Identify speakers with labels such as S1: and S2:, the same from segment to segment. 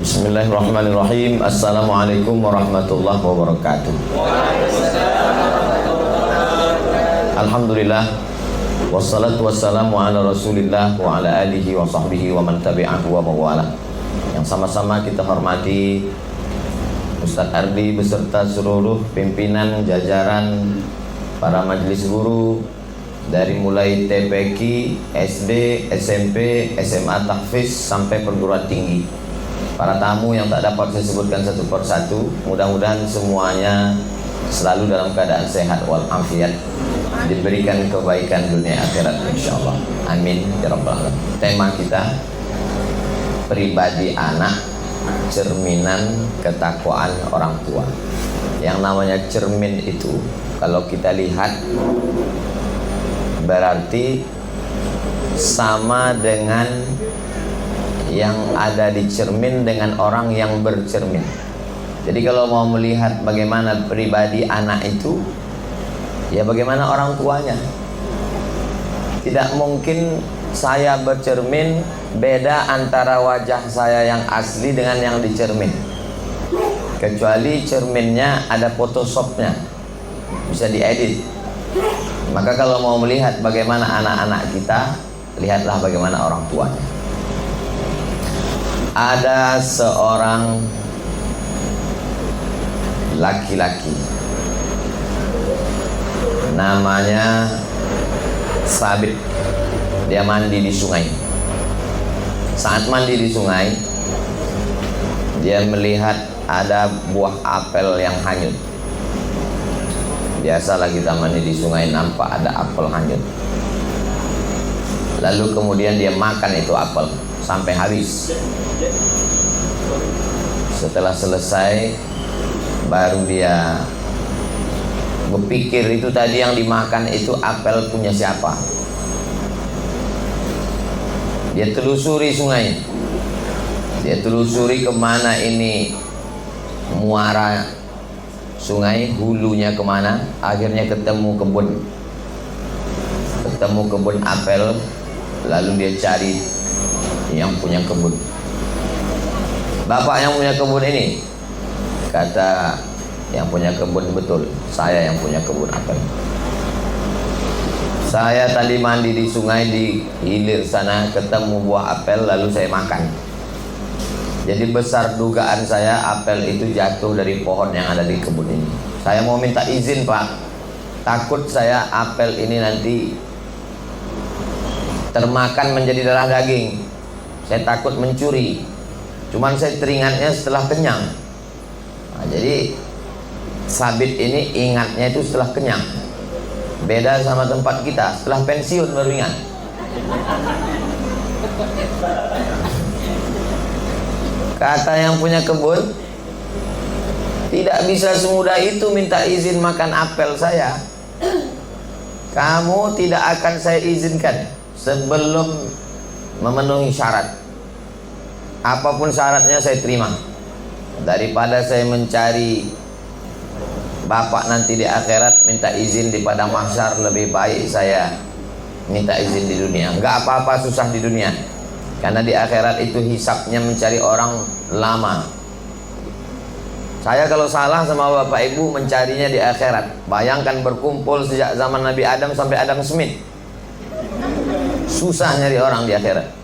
S1: Bismillahirrahmanirrahim. Assalamualaikum warahmatullahi wabarakatuh. Alhamdulillah, wassalatu wassalamu ala rasulillah wa ala alihi wa sahbihi wa man tabi'ahu wa mawala. Yang sama-sama kita hormati Ustadz Ardi beserta seluruh pimpinan jajaran para majelis guru dari mulai TPQ, SD, SMP, SMA tahfiz sampai perguruan tinggi. Para tamu yang tak dapat saya sebutkan satu persatu, mudah-mudahan semuanya selalu dalam keadaan sehat walafiat, diberikan kebaikan dunia akhirat insyaallah. Amin ya rabbal alamin. Tema kita pribadi anak, cerminan ketakwaan orang tua. Yang namanya cermin itu kalau kita lihat berarti sama dengan yang ada di cermin dengan orang yang bercermin. Jadi kalau mau melihat bagaimana pribadi anak itu, ya bagaimana orang tuanya. Tidak mungkin saya bercermin beda antara wajah saya yang asli dengan yang dicermin, kecuali cerminnya ada photoshopnya, bisa diedit. Maka kalau mau melihat bagaimana anak-anak kita, lihatlah bagaimana orang tuanya. Ada seorang laki-laki namanya Sabit. Dia mandi di sungai. Saat mandi di sungai, dia melihat ada buah apel yang hanyut. Biasalah kita mandi di sungai, nampak ada apel hanyut. Lalu kemudian dia makan itu apel sampai habis. Setelah selesai, baru dia berpikir itu tadi yang dimakan itu apel punya siapa. Dia telusuri sungai, dia telusuri kemana ini muara sungai, hulunya kemana. Akhirnya ketemu kebun apel. Lalu dia cari yang punya kebun. Bapak yang punya kebun ini, kata yang punya kebun, betul, saya yang punya kebun apel. Saya tadi mandi di sungai di hilir sana, ketemu buah apel, lalu saya makan. Jadi besar dugaan saya apel itu jatuh dari pohon yang ada di kebun ini. Saya mau minta izin Pak, takut saya apel ini nanti termakan menjadi darah daging. Saya takut mencuri. Cuman saya teringatnya setelah kenyang. Nah, jadi Sabit ini ingatnya itu setelah kenyang. Beda sama tempat kita, setelah pensiun baru ingat. Kata yang punya kebun, tidak bisa semudah itu minta izin makan apel saya. Kamu tidak akan saya izinkan sebelum memenuhi syarat. Apapun syaratnya saya terima. Daripada saya mencari Bapak nanti di akhirat minta izin di padang mahsyar, lebih baik saya minta izin di dunia. Enggak apa-apa susah di dunia, karena di akhirat itu hisapnya mencari orang lama. Saya kalau salah sama Bapak Ibu mencarinya di akhirat. Bayangkan berkumpul sejak zaman Nabi Adam sampai Adam Smith. Susah nyari orang di akhirat.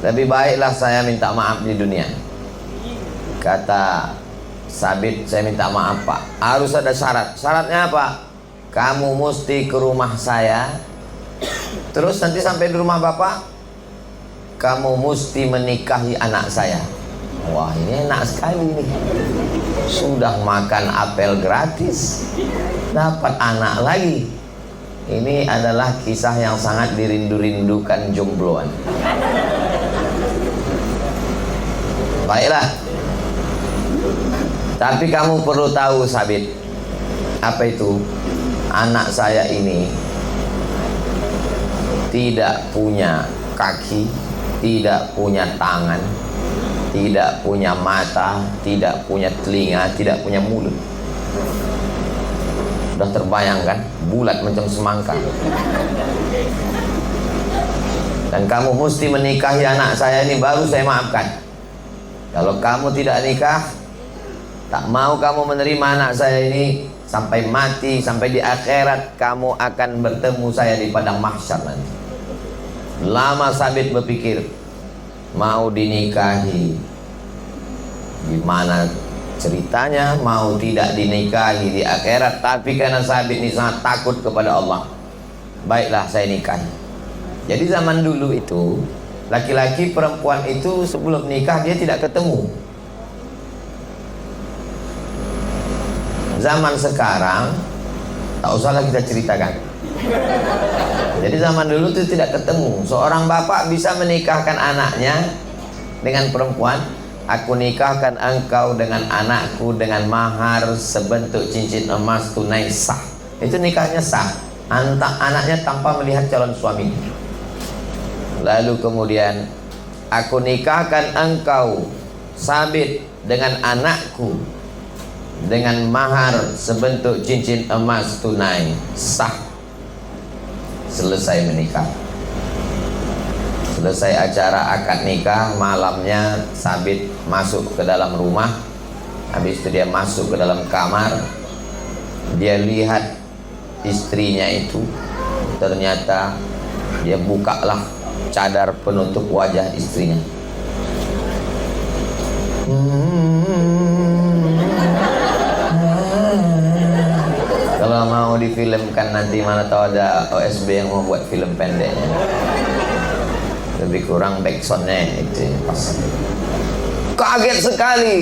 S1: Lebih baiklah saya minta maaf di dunia. Kata Sabit, saya minta maaf Pak, harus ada syarat. Syaratnya apa? Kamu mesti ke rumah saya, terus nanti sampai di rumah Bapak, kamu mesti menikahi anak saya. Wah, ini enak sekali nih. Sudah makan apel gratis, dapat anak lagi. Ini adalah kisah yang sangat dirindu-rindukan jombloan. Baiklah. Tapi kamu perlu tahu Sabit, apa itu? Anak saya ini tidak punya kaki, tidak punya tangan, tidak punya mata, tidak punya telinga, tidak punya mulut. Sudah terbayangkan, bulat macam semangka. Dan kamu mesti menikahi anak saya ini baru saya maafkan. Kalau kamu tidak nikah, tak mau kamu menerima anak saya ini, sampai mati, sampai di akhirat kamu akan bertemu saya di padang mahsyar nanti. Lama Sabit berpikir, mau dinikahi, gimana ceritanya mau tidak dinikahi di akhirat. Tapi karena Sabit ini sangat takut kepada Allah, baiklah saya nikahi. Jadi zaman dulu itu, laki-laki perempuan itu sebelum nikah dia tidak ketemu. Zaman sekarang tak usahlah kita ceritakan. Jadi zaman dulu itu tidak ketemu. Seorang bapak bisa menikahkan anaknya dengan perempuan. Aku nikahkan engkau dengan anakku dengan mahar sebentuk cincin emas tunai sah. Itu nikahnya sah. Anaknya tanpa melihat calon suami. Lalu kemudian, aku nikahkan engkau Sabit dengan anakku dengan mahar sebentuk cincin emas tunai sah. Selesai menikah, selesai acara akad nikah, malamnya Sabit masuk ke dalam rumah. Habis itu dia masuk ke dalam kamar. Dia lihat istrinya itu, ternyata dia bukalah cadar penutup wajah istrinya. Kalau mau difilmkan nanti, mana tahu ada OSB yang mau buat film pendeknya, lebih kurang backsoundnya itu pas. Kaget sekali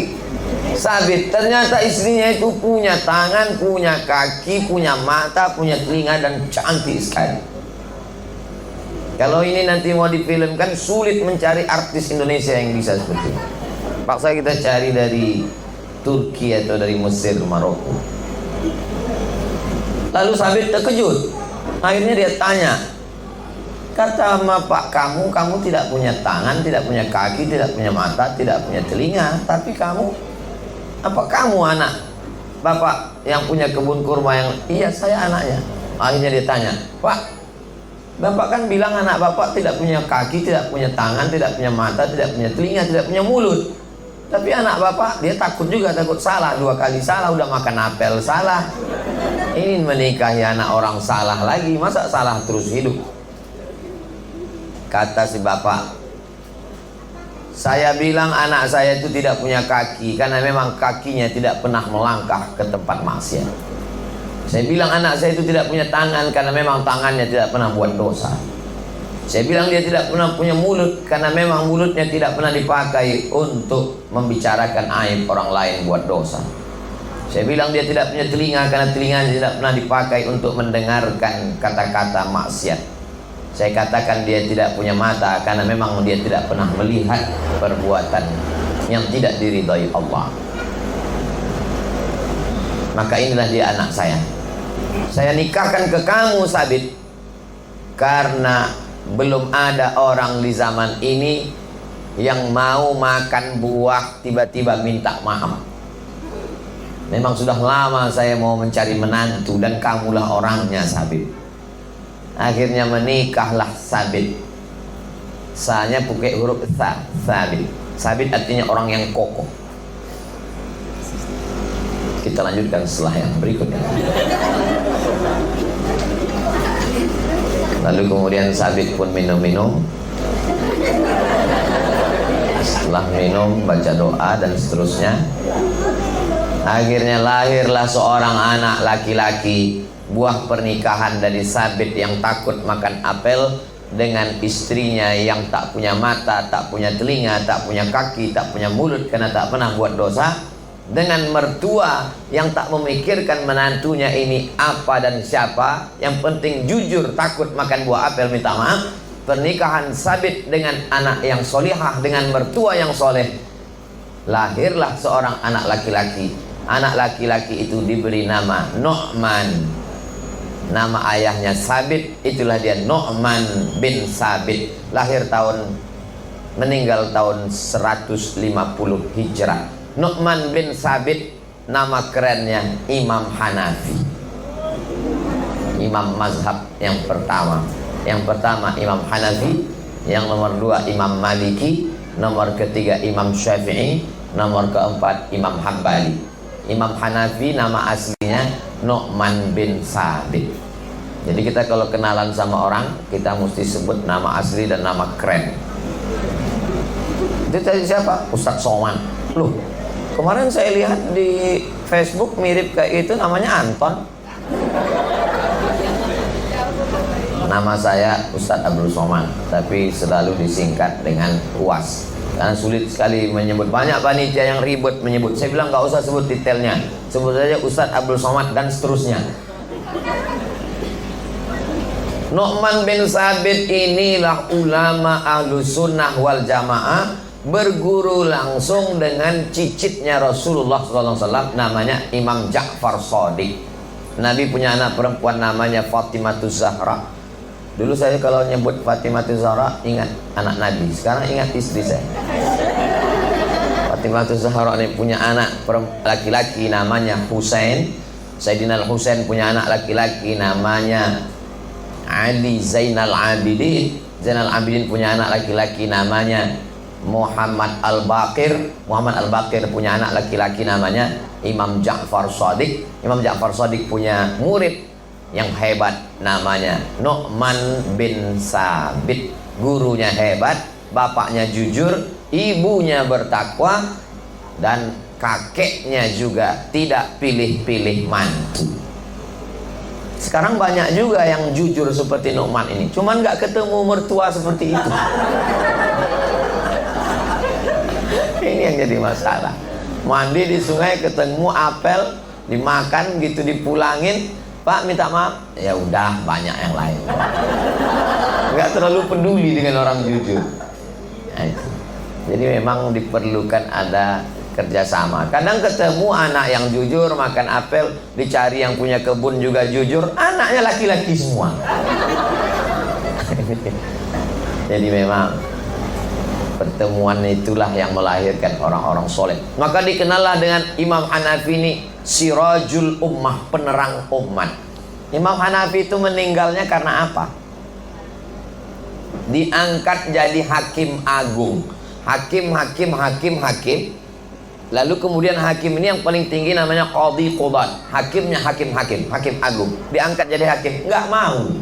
S1: Sabit, ternyata istrinya itu punya tangan, punya kaki, punya mata, punya telinga, dan cantik sekali. Kalau ini nanti mau difilmkan, sulit mencari artis Indonesia yang bisa seperti ini. Paksa kita cari dari Turki atau dari Mesir, Maroko. Lalu Sabit terkejut. Akhirnya dia tanya, kata bapak kamu tidak punya tangan, tidak punya kaki, tidak punya mata, tidak punya telinga, tapi apa kamu anak bapak yang punya kebun kurma yang... Iya, saya anaknya. Akhirnya dia tanya, Pak, bapak kan bilang anak bapak tidak punya kaki, tidak punya tangan, tidak punya mata, tidak punya telinga, tidak punya mulut. Tapi anak bapak, dia takut juga, takut salah. 2 kali salah, udah makan apel salah. Ini menikahi anak orang salah lagi, masa salah terus hidup? Kata si bapak, saya bilang anak saya itu tidak punya kaki karena memang kakinya tidak pernah melangkah ke tempat maksiat. Saya bilang anak saya itu tidak punya tangan karena memang tangannya tidak pernah buat dosa. Saya bilang dia tidak pernah punya mulut karena memang mulutnya tidak pernah dipakai untuk membicarakan aib orang lain buat dosa. Saya bilang dia tidak punya telinga karena telinganya tidak pernah dipakai untuk mendengarkan kata-kata maksiat. Saya katakan dia tidak punya mata karena memang dia tidak pernah melihat perbuatan yang tidak diridhai Allah. Maka inilah dia anak saya. Saya nikahkan ke kamu Sabit karena belum ada orang di zaman ini yang mau makan buah tiba-tiba minta maaf. Memang sudah lama saya mau mencari menantu dan kamulah orangnya Sabit. Akhirnya menikahlah Sabit. Sa-nya pakai huruf sa, Sabit. Sabit artinya orang yang kokoh. Kita lanjutkan setelah yang berikutnya. Lalu kemudian Sabit pun minum-minum. Setelah minum baca doa dan seterusnya. Akhirnya lahirlah seorang anak laki-laki, buah pernikahan dari Sabit yang takut makan apel dengan istrinya yang tak punya mata, tak punya telinga, tak punya kaki, tak punya mulut karena tak pernah buat dosa, dengan mertua yang tak memikirkan menantunya ini apa dan siapa, yang penting jujur, takut makan buah apel minta maaf. Pernikahan Sabit dengan anak yang solihah, dengan mertua yang soleh, lahirlah seorang anak laki-laki. Anak laki-laki itu diberi nama Nu'man. Nama ayahnya Sabit, itulah dia Nu'man bin Sabit. Meninggal tahun 150 Hijrah. Nu'man bin Sabit, nama kerennya Imam Hanafi, imam mazhab yang pertama. Yang pertama Imam Hanafi, yang nomor 2 Imam Maliki, nomor ketiga Imam Syafi'i, nomor keempat Imam Hambali. Imam Hanafi nama aslinya Nu'man bin Sabit. Jadi kita kalau kenalan sama orang, kita mesti sebut nama asli dan nama keren. Itu tadi siapa? Ustadz Somad. Loh, kemarin saya lihat di Facebook mirip kayak itu, namanya Anton. Nama saya Ustadz Abdul Somad, tapi selalu disingkat dengan UAS. Karena sulit sekali menyebut, banyak panitia yang ribet menyebut. Saya bilang nggak usah sebut detailnya, sebut saja Ustadz Abdul Somad dan seterusnya. Nu'man bin Sabit inilah ulama Ahlus Sunnah wal Jamaah, berguru langsung dengan cicitnya Rasulullah SAW, namanya Imam Ja'far Shadiq. Nabi punya anak perempuan namanya Fatimatus Zahra. Dulu saya kalau nyebut Fatimatus Zahra ingat anak Nabi, sekarang ingat istri saya. Fatimatus Zahra ini punya anak laki-laki namanya Husain. Sayyidina Al-Husain punya anak laki-laki namanya Ali Zainal Abidin. Zainal Abidin punya anak laki-laki namanya Muhammad Al-Baqir. Muhammad Al-Baqir punya anak laki-laki namanya Imam Ja'far Shadiq. Imam Ja'far Shadiq punya murid yang hebat namanya Nu'man bin Sabit. Gurunya hebat, bapaknya jujur, ibunya bertakwa, dan kakeknya juga tidak pilih-pilih mantu. Sekarang banyak juga yang jujur seperti Nu'man ini, cuman nggak ketemu mertua seperti itu. Ini yang jadi masalah. Mandi di sungai ketemu apel, dimakan gitu, dipulangin, Pak minta maaf, ya udah, banyak yang lain. Nggak terlalu peduli dengan orang jujur. Nah, itu. Jadi memang diperlukan ada kerjasama. Kadang ketemu anak yang jujur makan apel, dicari yang punya kebun juga jujur, anaknya laki-laki semua. Jadi memang pertemuan itulah yang melahirkan orang-orang soleh. Maka dikenallah dengan Imam Hanafi ini Sirajul Ummah, penerang umat. Imam Hanafi itu meninggalnya karena apa? Diangkat jadi hakim agung. Hakim. Lalu kemudian hakim ini yang paling tinggi namanya Qadhi Qudat. Hakimnya hakim agung. Diangkat jadi hakim, nggak mau.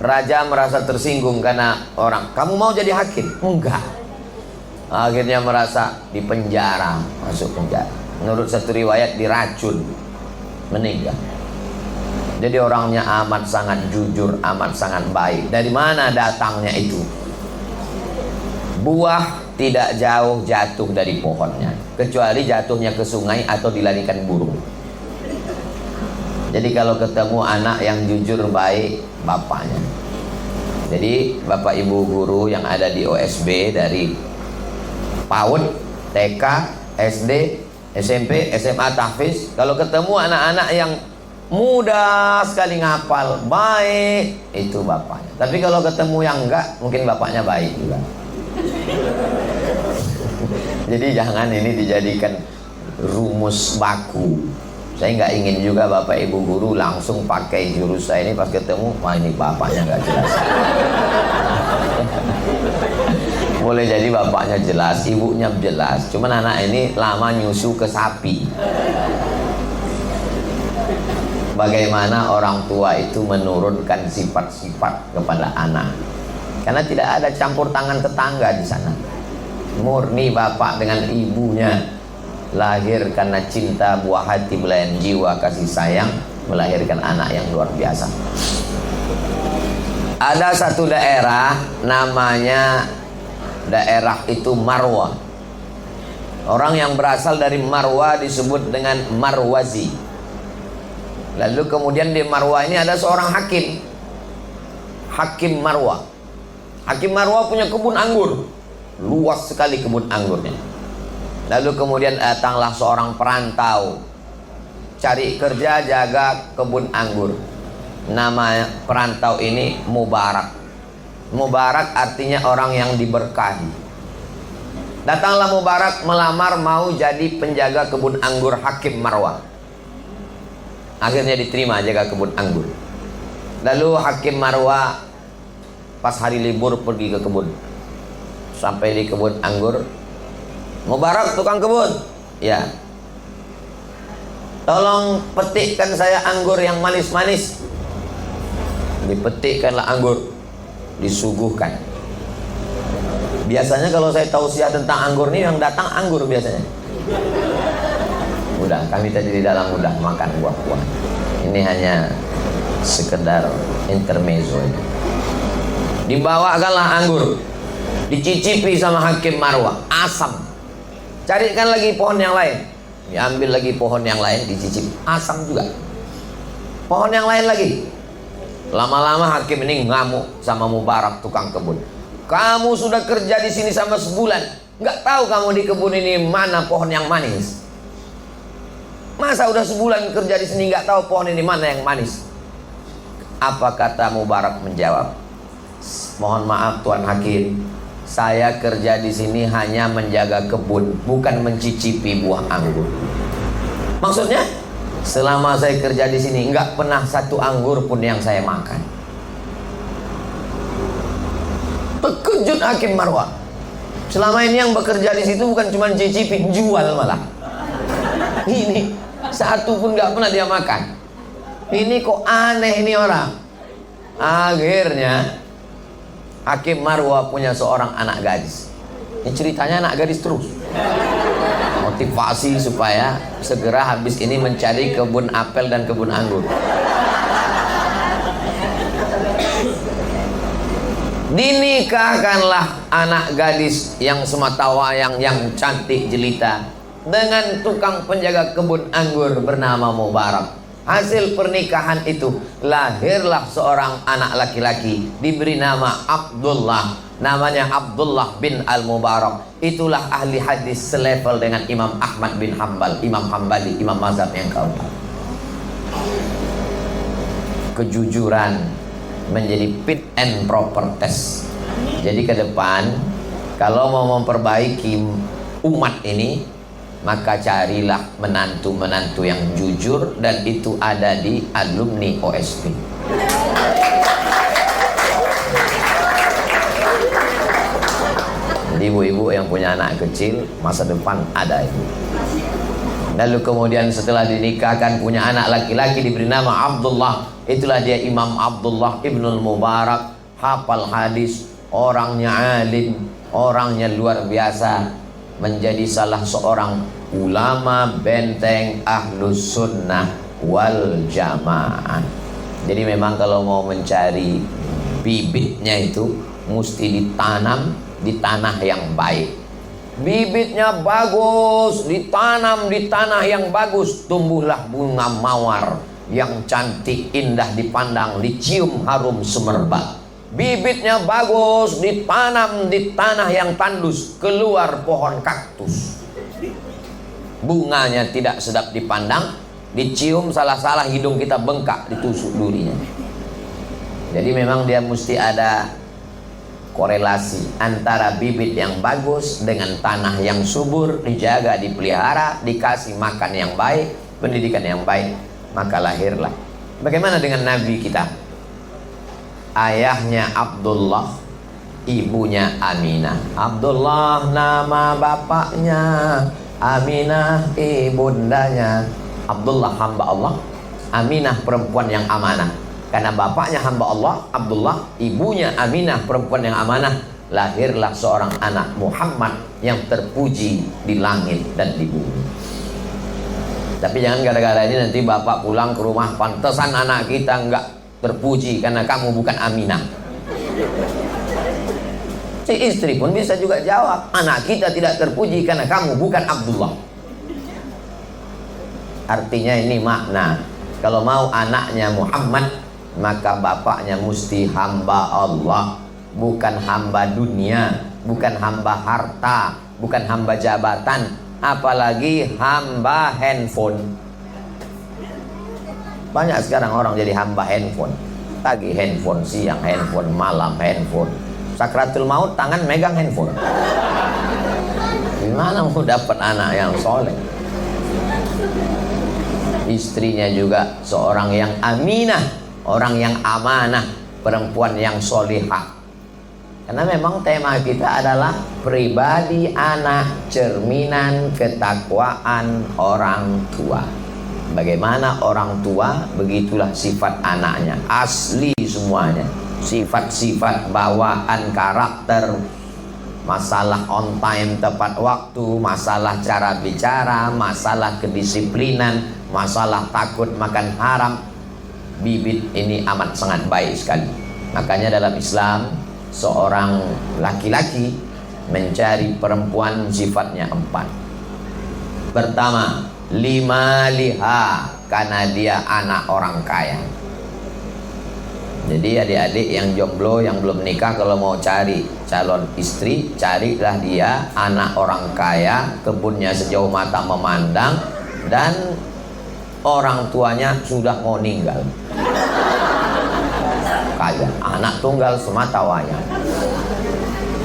S1: Raja merasa tersinggung karena orang, kamu mau jadi hakim? Enggak. Akhirnya merasa dipenjara, masuk penjara. Menurut satu riwayat diracun, meninggal. Jadi orangnya amat sangat jujur, amat sangat baik. Dari mana datangnya itu? Buah tidak jauh jatuh dari pohonnya, kecuali jatuhnya ke sungai atau dilarikan burung. Jadi kalau ketemu anak yang jujur baik, bapaknya. Jadi bapak ibu guru yang ada di OSB dari PAUD, TK, SD, SMP, SMA, tahfiz, kalau ketemu anak-anak yang mudah sekali ngapal, baik, itu bapaknya. Tapi kalau ketemu yang enggak, mungkin bapaknya baik juga. Jadi jangan ini dijadikan rumus baku. Saya nggak ingin juga bapak ibu guru langsung pakai jurus saya ini, pas ketemu, wah ini bapaknya nggak jelas. Boleh jadi bapaknya jelas, ibunya jelas, cuman anak ini lama nyusu ke sapi. Bagaimana orang tua itu menurunkan sifat-sifat kepada anak? Karena tidak ada campur tangan tetangga di sana. Murni bapak dengan ibunya, lahir karena cinta, buah hati, belayan jiwa, kasih sayang, melahirkan anak yang luar biasa. Ada satu daerah namanya daerah itu Marwa. Orang yang berasal dari Marwa disebut dengan Marwazi. Lalu kemudian di Marwa ini ada seorang hakim, Hakim Marwa. Hakim Marwa punya kebun anggur, luas sekali kebun anggurnya. Lalu kemudian datanglah seorang perantau, cari kerja jaga kebun anggur. Nama perantau ini Mubarak. Mubarak artinya orang yang diberkahi. Datanglah Mubarak melamar mau jadi penjaga kebun anggur Hakim Marwa. Akhirnya diterima jaga kebun anggur. Lalu Hakim Marwa pas hari libur pergi ke kebun. sampai di kebun anggur. Mubarak tukang kebun, ya, tolong petikkan saya anggur yang manis-manis. Dipetikkanlah anggur, disuguhkan. Biasanya kalau saya tausiah tentang anggur ini, yang datang anggur biasanya. Udah, kami tadi di dalam udah makan buah-buah. Ini hanya sekedar intermezzo. Dibawakanlah anggur, dicicipi sama Hakim Marwah, asam. Carikan lagi pohon yang lain, diambil lagi pohon yang lain, dicicip, asam juga. Pohon yang lain lagi. Lama-lama Hakim ini ngamuk sama Mubarak tukang kebun. Kamu sudah kerja di sini sama sebulan, nggak tahu kamu di kebun ini mana pohon yang manis? Masa udah sebulan kerja di sini nggak tahu pohon ini mana yang manis? Apa kata Mubarak menjawab? Mohon maaf Tuan Hakim, saya kerja di sini hanya menjaga kebun, bukan mencicipi buah anggur. Maksudnya, selama saya kerja di sini nggak pernah satu anggur pun yang saya makan. Terkejut Hakim Marwah. Selama ini yang bekerja di situ bukan cuma cicipi, jual malah. Ini satu pun nggak pernah dia makan. Ini kok aneh ini orang. Akhirnya Hakim Marwah punya seorang anak gadis. Ini ceritanya anak gadis terus. Motivasi supaya segera habis ini mencari kebun apel dan kebun anggur. Dinikahkanlah anak gadis yang sematawayang, yang cantik jelita, dengan tukang penjaga kebun anggur bernama Mubarak. Hasil pernikahan itu lahirlah seorang anak laki-laki diberi nama Abdullah. Namanya Abdullah bin Al-Mubarak. Itulah ahli hadis selevel dengan Imam Ahmad bin Hanbal, Imam Hambali, Imam mazhab yang keempat. Kejujuran menjadi fit and proper test. Jadi ke depan kalau mau memperbaiki umat ini, maka carilah menantu-menantu yang jujur, dan itu ada di alumni OSP. Jadi ibu-ibu yang punya anak kecil, masa depan ada itu. Lalu kemudian setelah dinikahkan punya anak laki-laki diberi nama Abdullah. Itulah dia Imam Abdullah Ibnul Mubarak, hafal hadis, orangnya alim, orangnya luar biasa, menjadi salah seorang ulama benteng Ahlus Sunnah wal Jamaah. Jadi memang kalau mau mencari bibitnya itu mesti ditanam di tanah yang baik. Bibitnya bagus, ditanam di tanah yang bagus, tumbuhlah bunga mawar yang cantik, indah dipandang, dicium harum semerbak. Bibitnya bagus, ditanam di tanah yang tandus, keluar pohon kaktus. Bunganya tidak sedap dipandang, dicium salah-salah hidung kita bengkak, ditusuk durinya. Jadi memang dia mesti ada korelasi antara bibit yang bagus dengan tanah yang subur, dijaga, dipelihara, dikasih makan yang baik, pendidikan yang baik, maka lahirlah. Bagaimana dengan Nabi kita? Ayahnya Abdullah, ibunya Aminah. Abdullah nama bapaknya, Aminah ibundanya. Abdullah hamba Allah, Aminah perempuan yang amanah. Karena bapaknya hamba Allah, Abdullah, ibunya Aminah perempuan yang amanah, lahirlah seorang anak Muhammad yang terpuji di langit dan di bumi. Tapi jangan gara-gara ini nanti bapak pulang ke rumah, pantesan anak kita enggak terpuji karena kamu bukan Aminah. Si istri pun bisa juga jawab, anak kita tidak terpuji karena kamu bukan Abdullah. Artinya ini makna, kalau mau anaknya Muhammad, maka bapaknya mesti hamba Allah, bukan hamba dunia, bukan hamba harta, bukan hamba jabatan, apalagi hamba handphone. Banyak sekarang orang jadi hamba handphone. Pagi handphone, siang handphone, malam handphone. Sakratul maut tangan megang handphone. Gimana mau dapat anak yang soleh? Istrinya juga seorang yang aminah, orang yang amanah, perempuan yang solihah. Karena memang tema kita adalah pribadi anak, cerminan ketakwaan orang tua. Bagaimana orang tua, begitulah sifat anaknya. Asli semuanya. Sifat-sifat, bawaan, karakter, masalah on time, tepat waktu, masalah cara bicara, masalah kedisiplinan, masalah takut makan haram. Bibit ini amat sangat baik sekali. Makanya dalam Islam, seorang laki-laki mencari perempuan sifatnya 4. Pertama, lima liha, karena dia anak orang kaya. Jadi adik-adik yang jomblo, yang belum nikah, kalau mau cari calon istri, carilah dia anak orang kaya, kebunnya sejauh mata memandang, dan orang tuanya sudah mau meninggal. Kaya, anak tunggal semata wayang.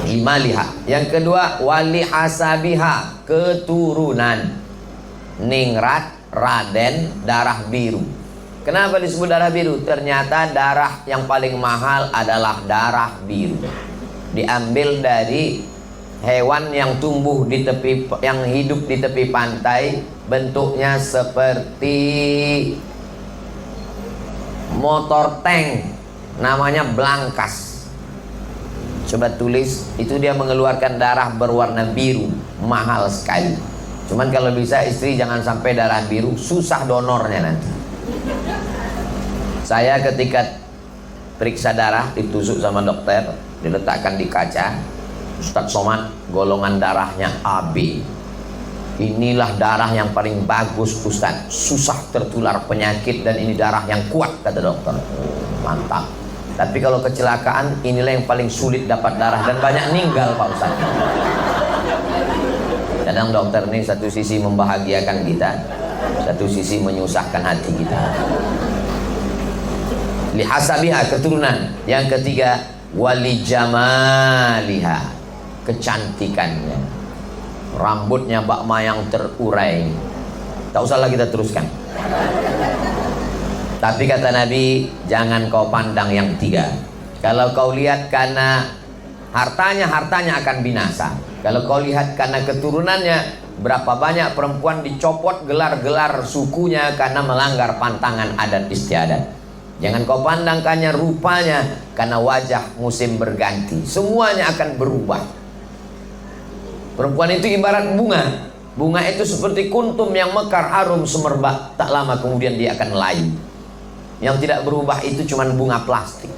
S1: 5 liha. Yang kedua, wali hasabiha, keturunan. Ningrat, Raden, darah biru. Kenapa disebut darah biru? Ternyata darah yang paling mahal adalah darah biru. Diambil dari hewan yang tumbuh di tepi, yang hidup di tepi pantai, bentuknya seperti motor tank, namanya belangkas. Coba tulis, itu dia mengeluarkan darah berwarna biru, mahal sekali. Cuman kalau bisa istri jangan sampai darah biru, susah donornya nanti. Saya ketika periksa darah, ditusuk sama dokter, diletakkan di kaca, Ustadz Somad, golongan darahnya AB. Inilah darah yang paling bagus Ustadz, susah tertular penyakit, dan ini darah yang kuat, kata dokter. Mantap. Tapi kalau kecelakaan, inilah yang paling sulit dapat darah, dan banyak meninggal Pak Ustadz. Kadang dokter ini satu sisi membahagiakan kita, satu sisi menyusahkan hati kita. Lihasabiha, keturunan. Yang ketiga, wali jamaliha, kecantikannya. Rambutnya bakma yang terurai. Tak usahlah kita teruskan. Tapi kata Nabi, jangan kau pandang yang 3. Kalau kau lihat karena hartanya, hartanya akan binasa. Kalau kau lihat karena keturunannya, berapa banyak perempuan dicopot gelar-gelar sukunya karena melanggar pantangan adat istiadat. Jangan kau pandangkannya rupanya, karena wajah musim berganti, semuanya akan berubah. Perempuan itu ibarat bunga. Bunga itu seperti kuntum yang mekar harum semerbak, tak lama kemudian dia akan layu. Yang tidak berubah itu cuma bunga plastik.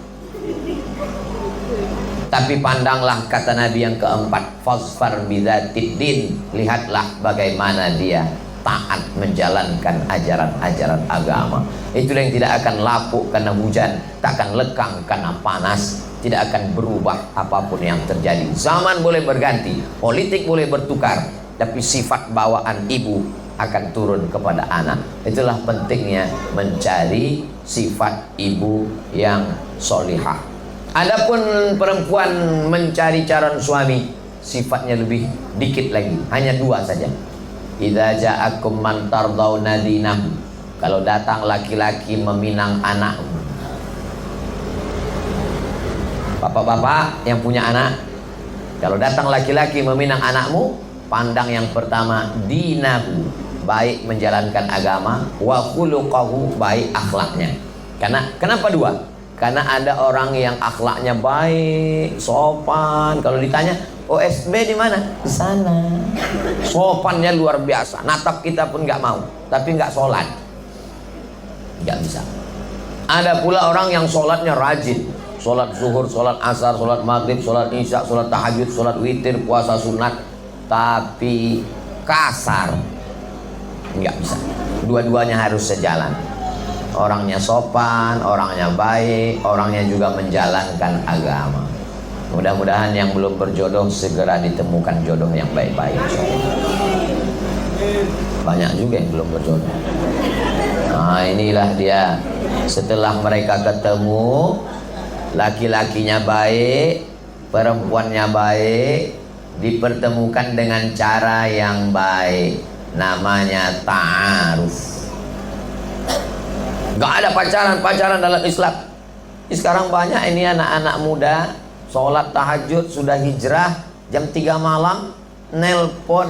S1: Tapi pandanglah, kata Nabi yang keempat, fasfar bidzatid din, lihatlah bagaimana dia taat menjalankan ajaran-ajaran agama. Itulah yang tidak akan lapuk karena hujan, tak akan lekang karena panas, tidak akan berubah apapun yang terjadi. Zaman boleh berganti, politik boleh bertukar, tapi sifat bawaan ibu akan turun kepada anak. Itulah pentingnya mencari sifat ibu yang solihah. Adapun perempuan mencari calon suami, sifatnya lebih dikit lagi, hanya 2 saja. Idza ja'akum man tardawna dinahu, kalau datang laki-laki meminang anakmu. Bapak-bapak yang punya anak, kalau datang laki-laki meminang anakmu, pandang yang pertama dinahu, baik menjalankan agama, wa khuluquhu, baik akhlaknya. Kenapa 2? Karena ada orang yang akhlaknya baik, sopan, kalau ditanya OSB di mana? Di sana. Sopannya luar biasa. Natap kita pun nggak mau, tapi nggak sholat, nggak bisa. Ada pula orang yang sholatnya rajin, sholat zuhur, sholat asar, sholat maghrib, sholat isya, sholat tahajud, sholat witir, puasa sunat, tapi kasar, nggak bisa. Dua-duanya harus sejalan. Orangnya sopan, orangnya baik, orangnya juga menjalankan agama. Mudah-mudahan yang belum berjodoh segera ditemukan jodoh yang baik-baik. Banyak juga yang belum berjodoh. Nah, inilah dia. Setelah mereka ketemu, laki-lakinya baik, perempuannya baik, dipertemukan dengan cara yang baik, namanya ta'aruf. Gak ada pacaran dalam Islam. Sekarang banyak ini anak-anak muda sholat tahajud, sudah hijrah, jam 3 malam nelpon.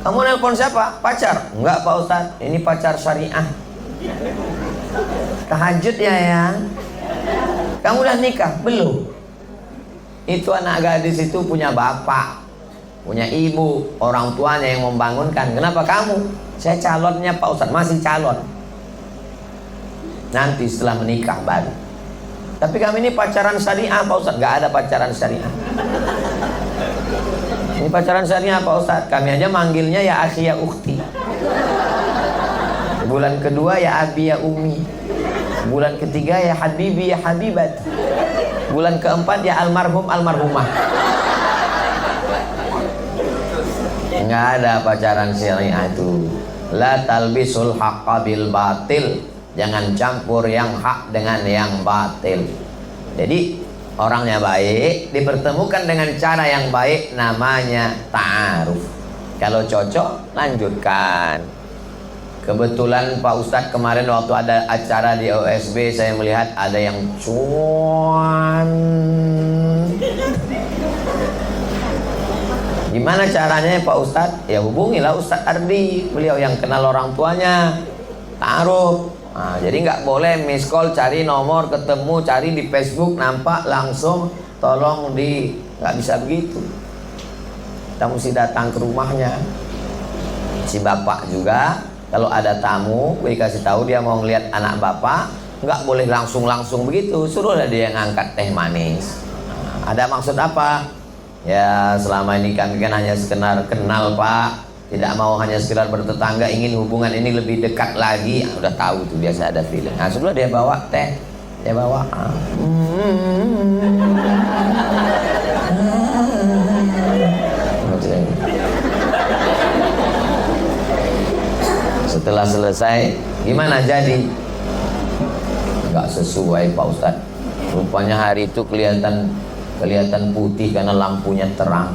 S1: Kamu nelpon siapa? Pacar? Enggak Pak Ustadz, ini pacar syariah. Tahajud ya yang. Kamu udah nikah? Belum. Itu anak gadis itu punya bapak, punya ibu, orang tuanya yang membangunkan. Kenapa kamu? Saya calonnya Pak Ustadz, masih calon. Nanti setelah menikah baru. Tapi kami ini pacaran syariah Pak Ustadz. Gak ada pacaran syariah. Ini pacaran syariah Pak Ustadz. Kami aja manggilnya ya akhi ya ukhti. Bulan kedua ya abi ya umi. Bulan ketiga ya habibi ya habibat. Bulan keempat ya almarhum almarhumah. Nggak ada pacaran syariah itu. La talbisul haqqa bil batil. Jangan campur yang hak dengan yang batil. Jadi orangnya baik dipertemukan dengan cara yang baik, namanya ta'aruf. Kalau cocok lanjutkan. Kebetulan Pak Ustadz kemarin waktu ada acara di OSB, saya melihat ada yang cuan. Gimana caranya Pak Ustadz? Ya hubungilah Ustadz Ardi, beliau yang kenal orang tuanya. Ta'aruf. Nah, jadi nggak boleh miss call, cari nomor, ketemu, cari di Facebook, nampak langsung, tolong nggak bisa begitu. Kita mesti datang ke rumahnya. Si bapak juga, kalau ada tamu, dikasih tahu dia mau ngeliat anak bapak, nggak boleh langsung begitu, suruhlah dia yang ngangkat teh manis. Nah, ada maksud apa? Ya selama ini kami kan hanya sekedar kenal Pak. Tidak mau hanya sekedar bertetangga, ingin hubungan ini lebih dekat lagi. Udah tahu tuh, biasa ada feeling. Nah sebelum dia bawa teh, dia bawa setelah selesai, gimana jadi? Nggak sesuai Pak Ustadz. Rupanya hari itu kelihatan putih karena lampunya terang.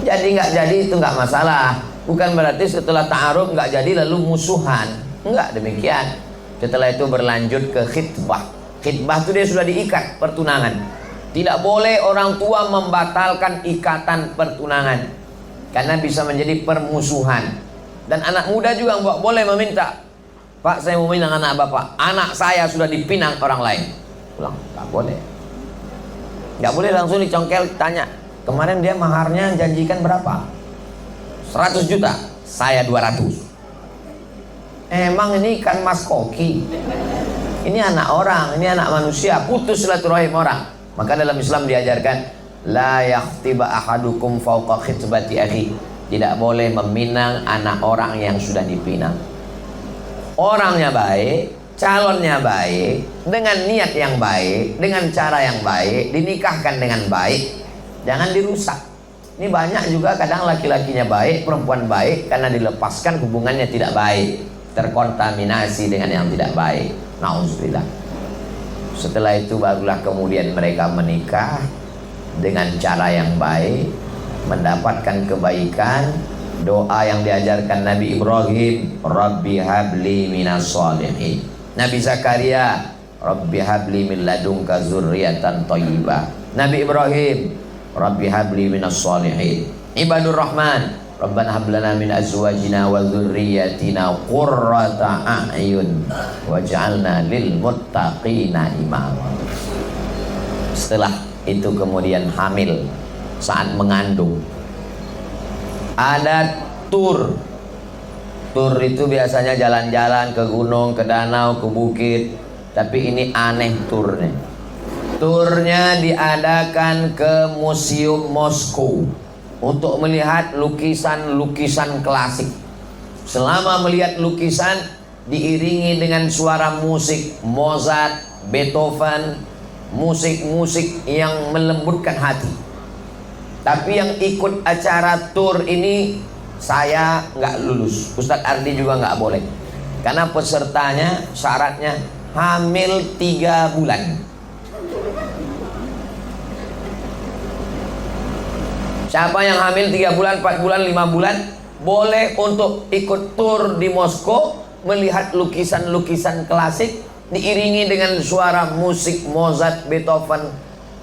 S1: Jadi nggak jadi itu nggak masalah. Bukan berarti setelah ta'aruf nggak jadi lalu musuhan. Enggak demikian. Setelah itu berlanjut ke khitbah. Khitbah itu dia sudah diikat pertunangan. Tidak boleh orang tua membatalkan ikatan pertunangan, karena bisa menjadi permusuhan. Dan anak muda juga nggak boleh meminta, Pak saya mau minang anak bapak, anak saya sudah dipinang orang lain. Pulang, nggak boleh. Nggak boleh langsung dicongkel tanya, kemarin dia maharnya janjikan berapa? 100 juta, saya 200. Emang ini kan mas koki? Ini anak orang, ini anak manusia, putus silaturahim orang. Maka dalam Islam diajarkan, la yakhtiba ahadukum fauqa khitbati akhi. Tidak boleh meminang anak orang yang sudah dipinang. Orangnya baik, calonnya baik, dengan niat yang baik, dengan cara yang baik, dinikahkan dengan baik. Jangan dirusak. Ini banyak juga kadang laki-lakinya baik, perempuan baik, karena dilepaskan hubungannya tidak baik, terkontaminasi dengan yang tidak baik. Nauzubillah. Setelah itu barulah kemudian mereka menikah dengan cara yang baik, mendapatkan kebaikan. Doa yang diajarkan Nabi Ibrahim, Rabbi habli minas sholihin. Nabi Zakaria, Rabbi habli min ladunka zurriyatan thayyibah. Nabi Ibrahim, Rabbi habli minas sholihin. Ibadur Rahman, Rabbana hab lana min azwajina wa dzurriyyatina qurrata a'yun waj'alna lil muttaqina imama. Setelah itu kemudian hamil, saat mengandung ada tur. Tur itu biasanya jalan-jalan ke gunung, ke danau, ke bukit. Tapi ini aneh turnya. Turnya diadakan ke Museum Moskow untuk melihat lukisan-lukisan klasik. Selama melihat lukisan diiringi dengan suara musik Mozart, Beethoven, musik-musik yang melembutkan hati. Tapi yang ikut acara tur ini saya nggak lulus, Ustadz Ardi juga nggak boleh, karena pesertanya syaratnya hamil 3 bulan. Siapa yang hamil 3 bulan, 4 bulan, 5 bulan boleh untuk ikut tur di Moskow, melihat lukisan-lukisan klasik, diiringi dengan suara musik Mozart, Beethoven.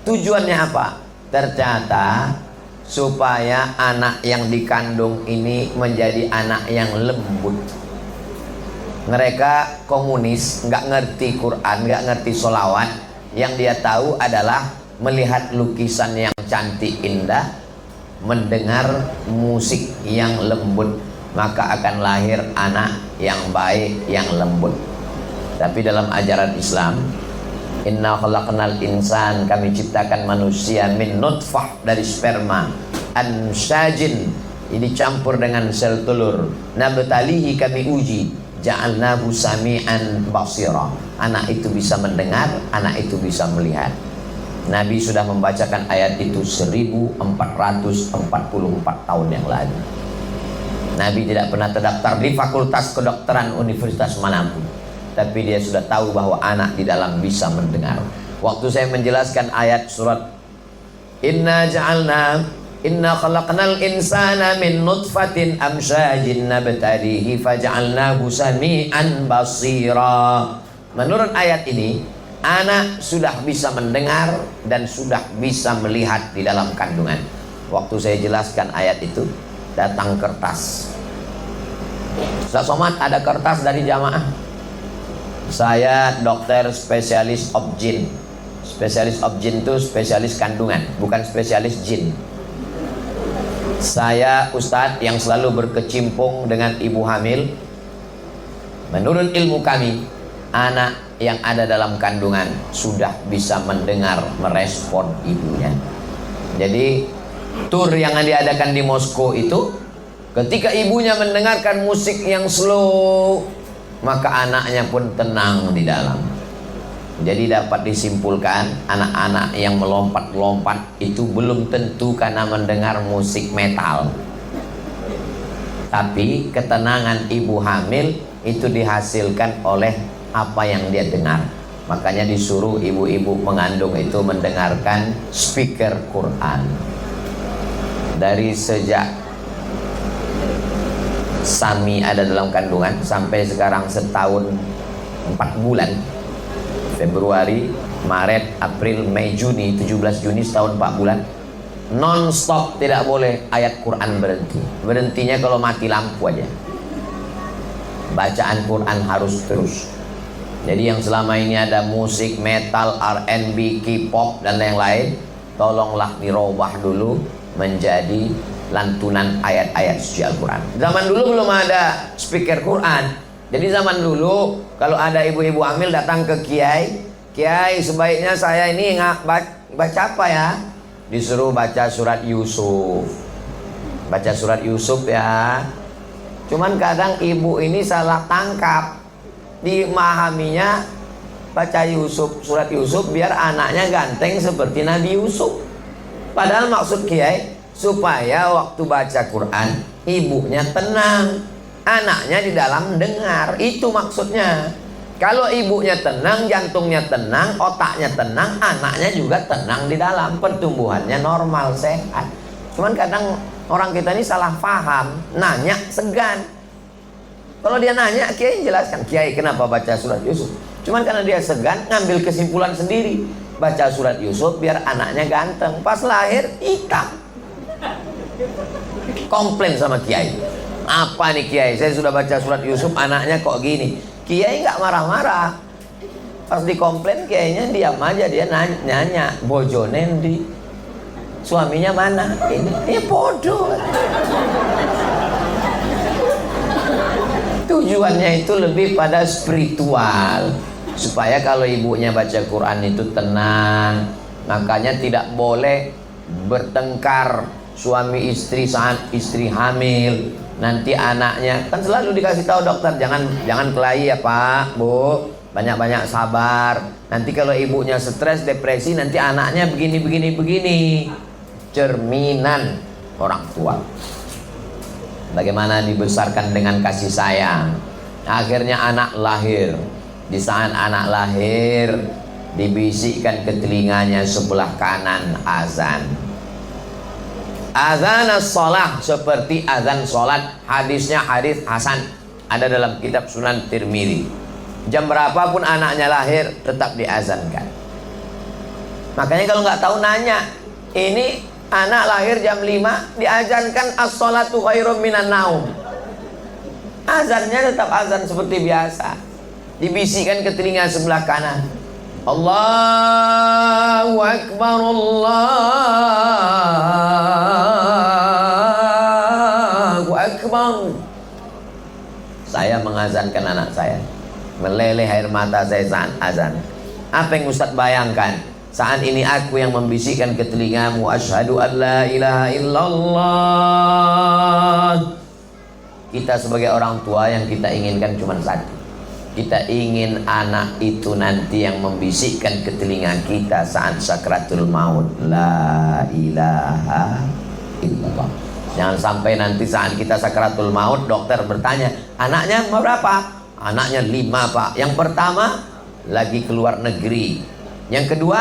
S1: Tujuannya apa? Ternyata supaya anak yang dikandung ini menjadi anak yang lembut. Mereka komunis, nggak ngerti Quran, nggak ngerti sholawat. Yang dia tahu adalah melihat lukisan yang cantik indah, mendengar musik yang lembut, maka akan lahir anak yang baik, yang lembut. Tapi dalam ajaran Islam, inna khalaqnal insan, kami ciptakan manusia min nutfah, dari sperma, ansajin, ini campur dengan sel telur, nabtalihi, kami uji, ja'alnahu sami'an basira, anak itu bisa mendengar, anak itu bisa melihat. Nabi sudah membacakan ayat itu 1444 tahun yang lalu. Nabi tidak pernah terdaftar di fakultas kedokteran universitas manapun, tapi dia sudah tahu bahwa anak di dalam bisa mendengar. Waktu saya menjelaskan ayat surat Inna khalaqnal insana min nutfatin amsyajin nabtalihi faja'alnahu sami'an basira. Menurut ayat ini, anak sudah bisa mendengar dan sudah bisa melihat di dalam kandungan. Waktu saya jelaskan ayat itu, datang kertas. Ustaz Somad, ada kertas dari jamaah. Saya dokter spesialis obgyn. Spesialis obgyn itu spesialis kandungan, bukan spesialis jin. Saya ustadz yang selalu berkecimpung dengan ibu hamil. Menurut ilmu kami, anak yang ada dalam kandungan sudah bisa mendengar, merespon ibunya. Jadi tur yang diadakan di Moskow itu, ketika ibunya mendengarkan musik yang slow, maka anaknya pun tenang di dalam. Jadi dapat disimpulkan, anak-anak yang melompat-lompat itu belum tentu karena mendengar musik metal, tapi ketenangan ibu hamil itu dihasilkan oleh apa yang dia dengar. Makanya disuruh ibu-ibu mengandung itu mendengarkan speaker Quran. Dari sejak Sami ada dalam kandungan sampai sekarang setahun 4 bulan, Februari, Maret, April, Mei, Juni, 17 Juni, setahun 4 bulan, non-stop, tidak boleh ayat Quran berhenti. Berhentinya kalau mati lampu aja. Bacaan Quran harus terus. Jadi yang selama ini ada musik metal, R&B, K-pop dan lain-lain, tolonglah dirubah dulu menjadi lantunan ayat-ayat suci Al-Quran. Zaman dulu belum ada speaker Quran. Jadi zaman dulu kalau ada ibu-ibu hamil datang ke kiai, kiai sebaiknya saya ini baca apa ya? Disuruh baca surat Yusuf. Baca surat Yusuf ya. Cuman kadang ibu ini salah tangkap. Dimahaminya baca Yusuf, surat Yusuf biar anaknya ganteng seperti Nabi Yusuf. Padahal maksud kiai supaya waktu baca Quran ibunya tenang, anaknya di dalam dengar. Itu maksudnya. Kalau ibunya tenang, jantungnya tenang, otaknya tenang, anaknya juga tenang di dalam, pertumbuhannya normal, sehat. Cuman kadang orang kita ini salah paham, nanya segan. Kalau dia nanya, kiai jelaskan, kiai kenapa baca surat Yusuf? Cuman karena dia segan, ngambil kesimpulan sendiri. Baca surat Yusuf biar anaknya ganteng, pas lahir hitam. Komplain sama kiai. Apa nih kiai, saya sudah baca surat Yusuf, anaknya kok gini. Kiai nggak marah-marah. Pas dikomplain kiainya diam aja, dia nanya bojone di, suaminya mana? Ini bodoh. Tujuannya itu lebih pada spiritual, supaya kalau ibunya baca Quran itu tenang. Makanya tidak boleh bertengkar suami istri saat istri hamil. Nanti anaknya kan selalu dikasih tahu dokter, jangan kelahi ya Pak, Bu, banyak-banyak sabar. Nanti kalau ibunya stres, depresi, nanti anaknya begini. Cerminan orang tua. Bagaimana dibesarkan dengan kasih sayang. Akhirnya anak lahir. Di saat anak lahir, dibisikkan ke telinganya sebelah kanan azan. Azan as-salah, seperti azan salat. Hadisnya hadis hasan, ada dalam kitab Sunan Tirmidzi. Jam berapapun anaknya lahir tetap diazankan. Makanya kalau nggak tahu nanya, ini anak lahir jam 5 diazankan as-sholatu khairum minan naum. Azannya tetap azan seperti biasa. Dibisikkan ke telinga sebelah kanan. Allahu Akbar, Allahu Akbar. Saya mengazankan anak saya. Meleleh air mata saya saat azan. Apa yang Ustaz bayangkan? Saat ini aku yang membisikkan ke telingamu, asyhadu an la ilaha illallah. Kita sebagai orang tua yang kita inginkan cuma satu. Kita ingin anak itu nanti yang membisikkan ke telinga kita saat sakratul maut, la ilaha illallah. Jangan sampai nanti saat kita sakratul maut dokter bertanya, anaknya berapa? Anaknya 5 Pak. Yang pertama lagi keluar negeri, yang kedua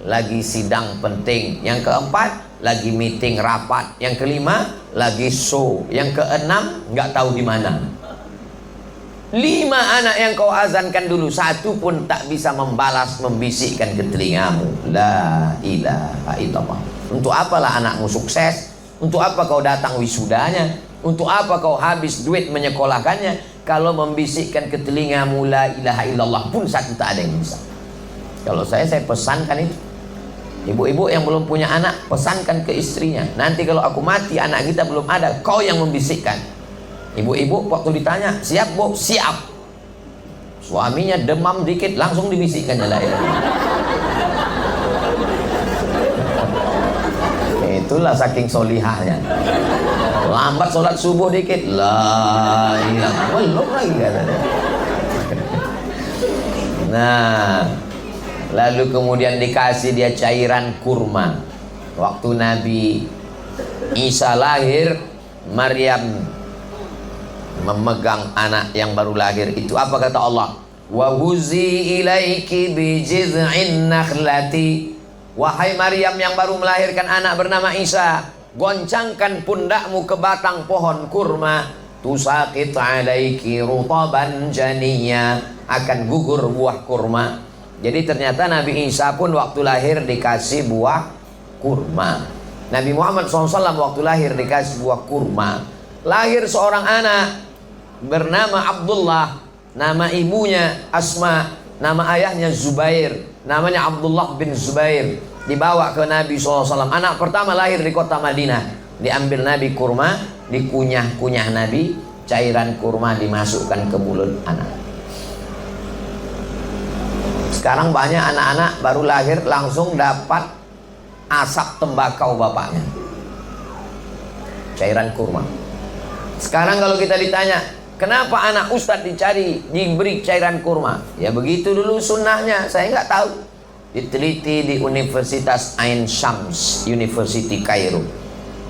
S1: lagi sidang penting, yang keempat lagi meeting rapat, yang kelima lagi show, yang keenam nggak tahu di mana. 5 anak yang kau azankan dulu, satu pun tak bisa membalas, membisikkan ke telingamu, la ilaha illallah. Untuk apalah anakmu sukses? Untuk apa kau datang wisudanya? Untuk apa kau habis duit menyekolahkannya? Kalau membisikkan ke telingamu la ilaha illallah pun satu tak ada yang bisa. Kalau saya pesankan itu. Ibu-ibu yang belum punya anak, pesankan ke istrinya. Nanti kalau aku mati, anak kita belum ada, kau yang membisikkan. Ibu-ibu waktu ditanya, siap Bu? Siap. Suaminya demam dikit, langsung dibisikkannya la ilaha illallah. Itulah saking solihahnya. Lambat sholat subuh dikit, la ilaha belum lagi katanya. Nah, lalu kemudian dikasih dia cairan kurma. Waktu Nabi Isa lahir, Maryam memegang anak yang baru lahir itu, apa kata Allah? Wa huzi ilaiki bi jiz'in nakhlati. Wahai Maryam yang baru melahirkan anak bernama Isa, goncangkan pundakmu ke batang pohon kurma, tusaqit alaiki rutaban janiyya, akan gugur buah kurma. Jadi ternyata Nabi Isa pun waktu lahir dikasih buah kurma. Nabi Muhammad SAW waktu lahir dikasih buah kurma. Lahir seorang anak bernama Abdullah, nama ibunya Asma, nama ayahnya Zubair, namanya Abdullah bin Zubair. Dibawa ke Nabi SAW. Anak pertama lahir di kota Madinah. Diambil Nabi kurma, dikunyah-kunyah Nabi, cairan kurma dimasukkan ke mulut anak. Sekarang banyak anak-anak baru lahir langsung dapat asap tembakau bapaknya, cairan kurma. Sekarang kalau kita ditanya, kenapa anak Ustadz diberi cairan kurma? Ya begitu dulu sunnahnya, saya nggak tahu. Diteliti di Universitas Ain Shams, University Kairo.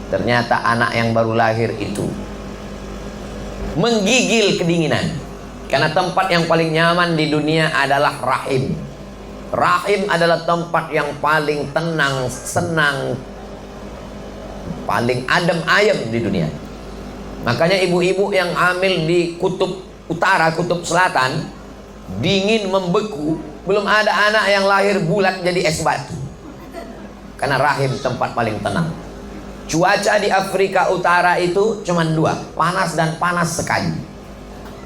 S1: Ternyata anak yang baru lahir itu menggigil kedinginan. Karena tempat yang paling nyaman di dunia adalah rahim. Rahim adalah tempat yang paling tenang, senang, paling adem ayem di dunia. Makanya ibu-ibu yang hamil di kutub utara, kutub selatan, dingin membeku, belum ada anak yang lahir bulat jadi es batu. Karena rahim tempat paling tenang. Cuaca di Afrika Utara itu cuma 2, panas dan panas sekali.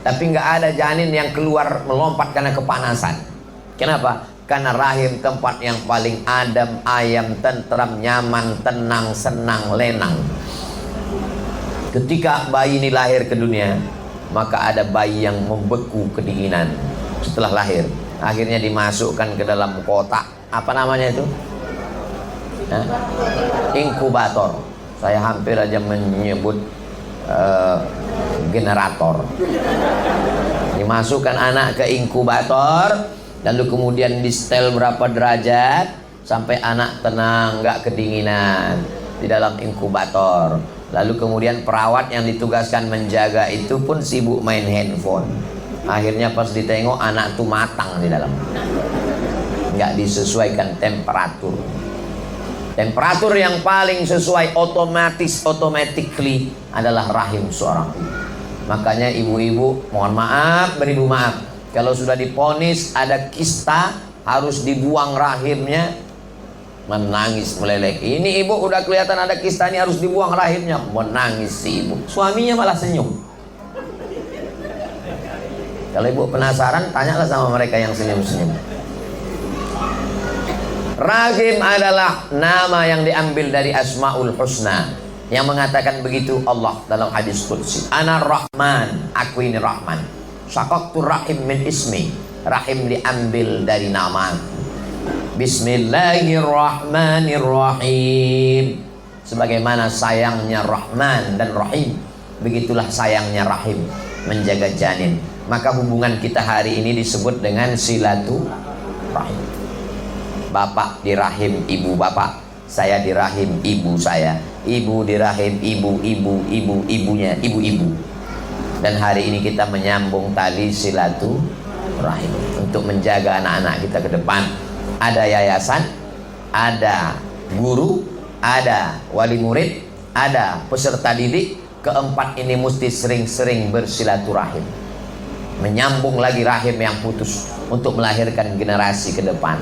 S1: Tapi nggak ada janin yang keluar melompat karena kepanasan. Kenapa? Karena rahim tempat yang paling adem, ayam, tentram, nyaman, tenang, senang, lenang. Ketika bayi ini lahir ke dunia, maka ada bayi yang membeku kedinginan setelah lahir. Akhirnya dimasukkan ke dalam kotak. Apa namanya itu? Inkubator. Saya hampir aja menyebut generator. Dimasukkan anak ke inkubator, lalu kemudian di setel berapa derajat sampai anak tenang, nggak kedinginan di dalam inkubator. Lalu kemudian perawat yang ditugaskan menjaga itu pun sibuk main handphone. Akhirnya pas ditengok anak tuh matang di dalam, nggak disesuaikan temperatur. Temperatur yang paling sesuai automatically adalah rahim seorang ibu. Makanya ibu-ibu, mohon maaf, beribu maaf, Kalau sudah diponis ada kista, harus dibuang rahimnya, menangis meleleh. Ini ibu udah kelihatan ada kista, ini harus dibuang rahimnya, menangis si ibu. Suaminya malah senyum. Kalau ibu penasaran, tanyalah sama mereka yang senyum-senyum. Rahim adalah nama yang diambil dari Asmaul Husna, yang mengatakan begitu Allah dalam hadis qudsi, Ana Rahman, aku ini Rahman. Syaqaqtu rahim min ismi, rahim diambil dari nama. Bismillahirrahmanirrahim. Sebagaimana sayangnya Rahman dan Rahim, begitulah sayangnya Rahim, menjaga janin. Maka hubungan kita hari ini disebut dengan silaturahim. Bapak di rahim ibu bapak, saya di rahim ibu saya, ibu di rahim ibunya ibu-ibu. Dan hari ini kita menyambung tali silaturahim untuk menjaga anak-anak kita ke depan. Ada yayasan, ada guru, ada wali murid, ada peserta didik. Keempat ini mesti sering-sering bersilaturahim, menyambung lagi rahim yang putus untuk melahirkan generasi ke depan.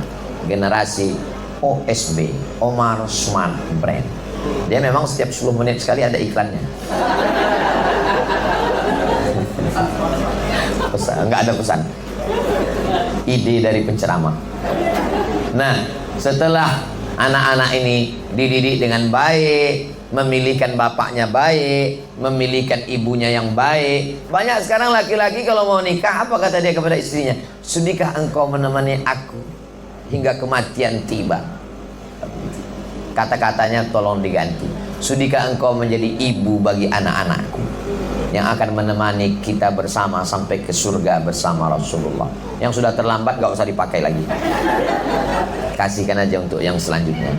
S1: Generasi OSB, Omar Smart Brand. Dia memang setiap 10 menit sekali ada iklannya. Pesan, enggak ada pesan. Ide dari penceramah. Nah, setelah anak-anak ini dididik dengan baik, memilihkan bapaknya baik, memilihkan ibunya yang baik. Banyak sekarang laki-laki kalau mau nikah, apa kata dia kepada istrinya? Sudikah engkau menemani aku hingga kematian tiba? Kata-katanya tolong diganti. Sudikah engkau menjadi ibu bagi anak-anakku yang akan menemani kita bersama sampai ke surga bersama Rasulullah. Yang sudah terlambat gak usah dipakai lagi. Kasihkan aja untuk yang selanjutnya,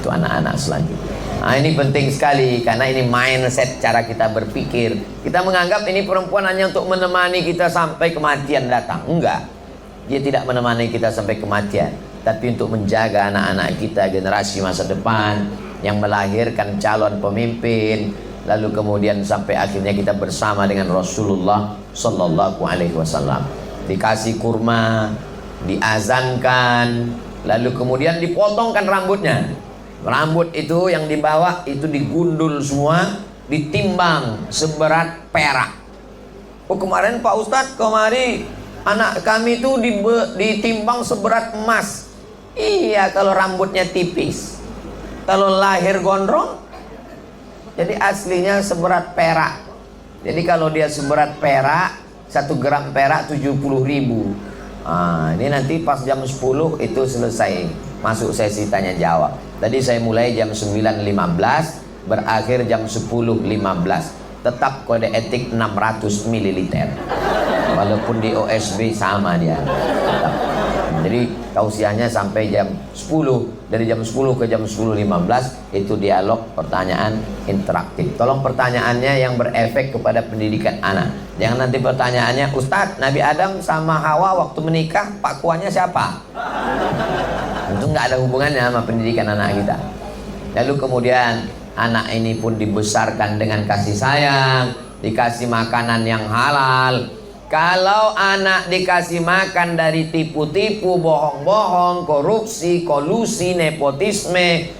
S1: untuk anak-anak selanjutnya. Nah, ini penting sekali karena ini mindset cara kita berpikir. Kita menganggap ini perempuan hanya untuk menemani kita sampai kematian datang. Enggak. Dia tidak menemani kita sampai kematian, tapi untuk menjaga anak-anak kita, generasi masa depan yang melahirkan calon pemimpin, lalu kemudian sampai akhirnya kita bersama dengan Rasulullah Sallallahu Alaihi Wasallam. Dikasih kurma, diazankan, lalu kemudian dipotongkan rambutnya. Rambut itu yang dibawa itu digundul semua, ditimbang seberat perak. Oh kemarin Pak Ustadz, kemarin anak kami itu ditimbang seberat emas. Iya kalau rambutnya tipis. Kalau lahir gondrong, jadi aslinya seberat perak. Jadi kalau dia seberat perak, 1 gram perak 70.000. Nah, ini nanti pas jam 10 itu selesai masuk sesi tanya jawab. Tadi saya mulai jam 9.15, berakhir jam 10.15. Tetap kode etik 600 ml. Walaupun di OSB sama dia. Jadi tausiahnya sampai jam 10. Dari jam 10 ke jam 10.15 itu dialog pertanyaan interaktif. Tolong pertanyaannya yang berefek kepada pendidikan anak. Jangan nanti pertanyaannya, Ustadz, Nabi Adam sama Hawa waktu menikah pakuannya siapa? Itu nggak ada hubungannya sama pendidikan anak kita. Lalu kemudian anak ini pun dibesarkan dengan kasih sayang, dikasih makanan yang halal. Kalau anak dikasih makan dari tipu-tipu, bohong-bohong, korupsi, kolusi, nepotisme,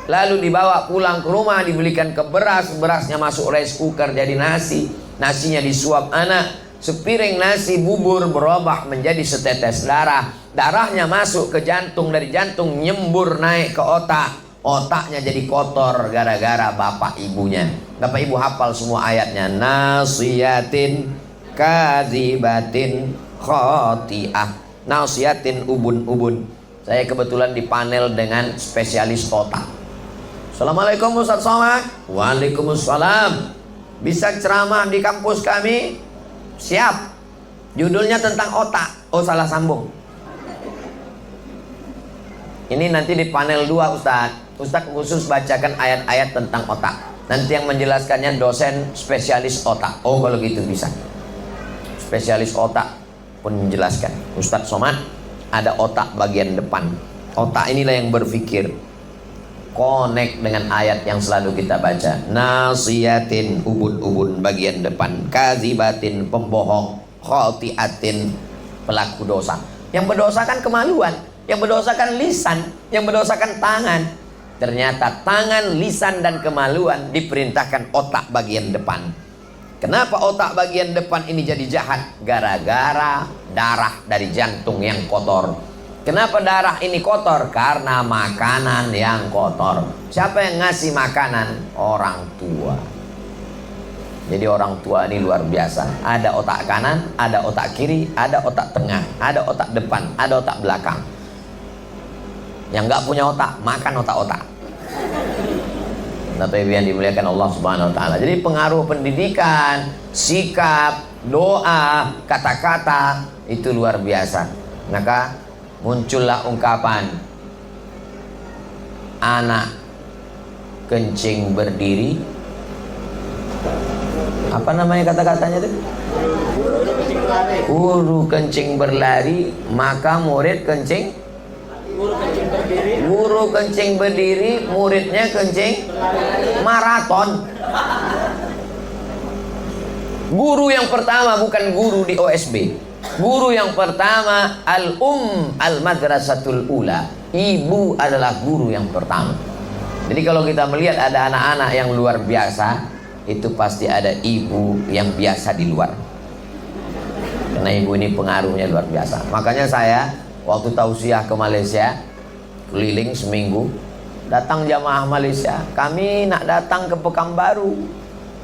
S1: lalu dibawa pulang ke rumah, dibelikan ke beras, berasnya masuk rice cooker jadi nasi, nasinya disuap anak, sepiring nasi bubur berubah menjadi setetes darah, darahnya masuk ke jantung, dari jantung nyembur naik ke otak, otaknya jadi kotor gara-gara bapak ibunya. Bapak ibu hafal semua ayatnya. Nasiyatin kadzibatin khoti'ah. Nasiyatin ubun-ubun. Saya kebetulan di panel dengan spesialis otak. Assalamualaikum Ustaz Somad. Waalaikumsalam. Bisa ceramah di kampus kami? Siap. Judulnya tentang otak. Oh salah sambung. Ini nanti di panel 2 Ustaz. Ustaz khusus bacakan ayat-ayat tentang otak. Nanti yang menjelaskannya dosen spesialis otak. Oh kalau gitu bisa. Spesialis otak pun menjelaskan. Ustaz Somad ada otak bagian depan. Otak inilah yang berpikir. Connect dengan ayat yang selalu kita baca. Nasiyatin ubun-ubun bagian depan. Kadzibatin pembohong. Khotiatin pelaku dosa. Yang berdosa kan kemaluan, yang berdosa kan lisan, yang berdosa kan tangan. Ternyata tangan, lisan, dan kemaluan diperintahkan otak bagian depan. Kenapa otak bagian depan ini jadi jahat? Gara-gara darah dari jantung yang kotor. Kenapa darah ini kotor? Karena makanan yang kotor. Siapa yang ngasih makanan? Orang tua. Jadi orang tua ini luar biasa. Ada otak kanan, ada otak kiri, ada otak tengah, ada otak depan, ada otak belakang. Yang nggak punya otak, makan otak-otak. Bapak Ibu yang dimuliakan Allah Subhanahu wa Ta'ala. Jadi pengaruh pendidikan, sikap, doa, kata-kata itu luar biasa. Maka muncullah ungkapan anak kencing berdiri. Apa namanya kata-katanya itu? Guru kencing berlari, maka murid kencing. Guru kencing berdiri, muridnya kencing maraton. Guru yang pertama bukan guru di OSB. Guru yang pertama al-madrasatul ula. Ibu adalah guru yang pertama. Jadi kalau kita melihat ada anak-anak yang luar biasa, itu pasti ada ibu yang biasa di luar. Karena ibu ini pengaruhnya luar biasa. Makanya saya waktu tausiah ke Malaysia, keliling seminggu, datang jamaah Malaysia. Kami nak datang ke Pekanbaru.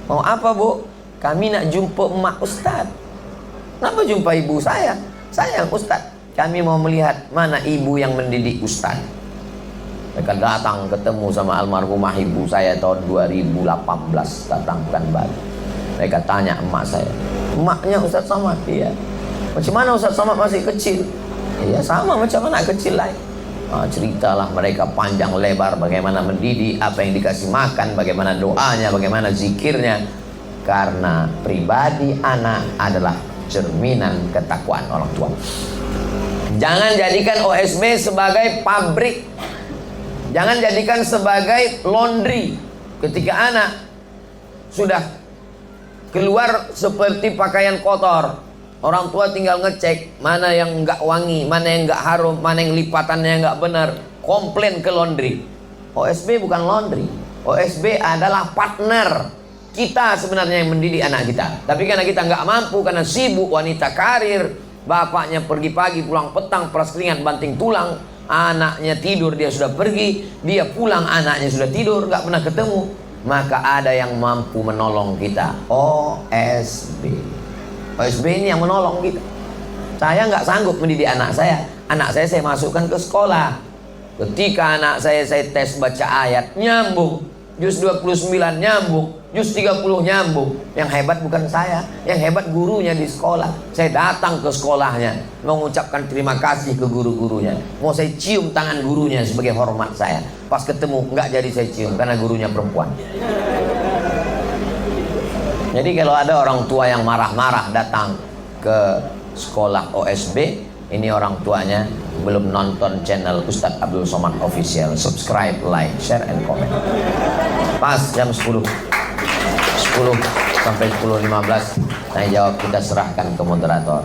S1: Mau apa, Bu? Kami nak jumpa emak Ustaz. Kenapa jumpa ibu saya? Saya yang Ustaz. Kami mau melihat mana ibu yang mendidik Ustaz. Mereka datang ketemu sama almarhumah ibu saya tahun 2018, datang Pekanbaru. Mereka tanya emak saya, emaknya Ustaz Samad? Iya. Macam mana Ustaz Samad masih kecil? Iya, sama macam anak kecil lain. Ceritalah mereka panjang lebar bagaimana mendidik, apa yang dikasih makan, bagaimana doanya, bagaimana zikirnya. Karena pribadi anak adalah cerminan ketakwaan orang tua. Jangan jadikan OSB sebagai pabrik. Jangan jadikan sebagai laundry. Ketika anak sudah keluar seperti pakaian kotor, orang tua tinggal ngecek mana yang enggak wangi, mana yang enggak harum, mana yang lipatannya enggak benar, komplain ke laundry. OSB bukan laundry. OSB adalah partner kita sebenarnya yang mendidik anak kita. Tapi karena kita enggak mampu, karena sibuk, wanita karir, bapaknya pergi pagi pulang petang, peras keringat banting tulang, anaknya tidur dia sudah pergi, dia pulang anaknya sudah tidur, enggak pernah ketemu. Maka ada yang mampu menolong kita, OSB. OSB ini yang menolong kita. Saya nggak sanggup mendidik anak saya. Anak saya masukkan ke sekolah. Ketika anak saya tes baca ayat, nyambung. Juz 29 nyambung. Juz 30 nyambung. Yang hebat bukan saya, yang hebat gurunya di sekolah. Saya datang ke sekolahnya, mengucapkan terima kasih ke guru-gurunya. Mau saya cium tangan gurunya sebagai hormat saya. Pas ketemu, nggak jadi saya cium karena gurunya perempuan. Jadi kalau ada orang tua yang marah-marah datang ke sekolah OSB, ini orang tuanya belum nonton channel Ustadz Abdul Somad Official. Subscribe, like, share, and comment. Pas jam 10 sampai 10.15, tanya jawab kita serahkan ke moderator.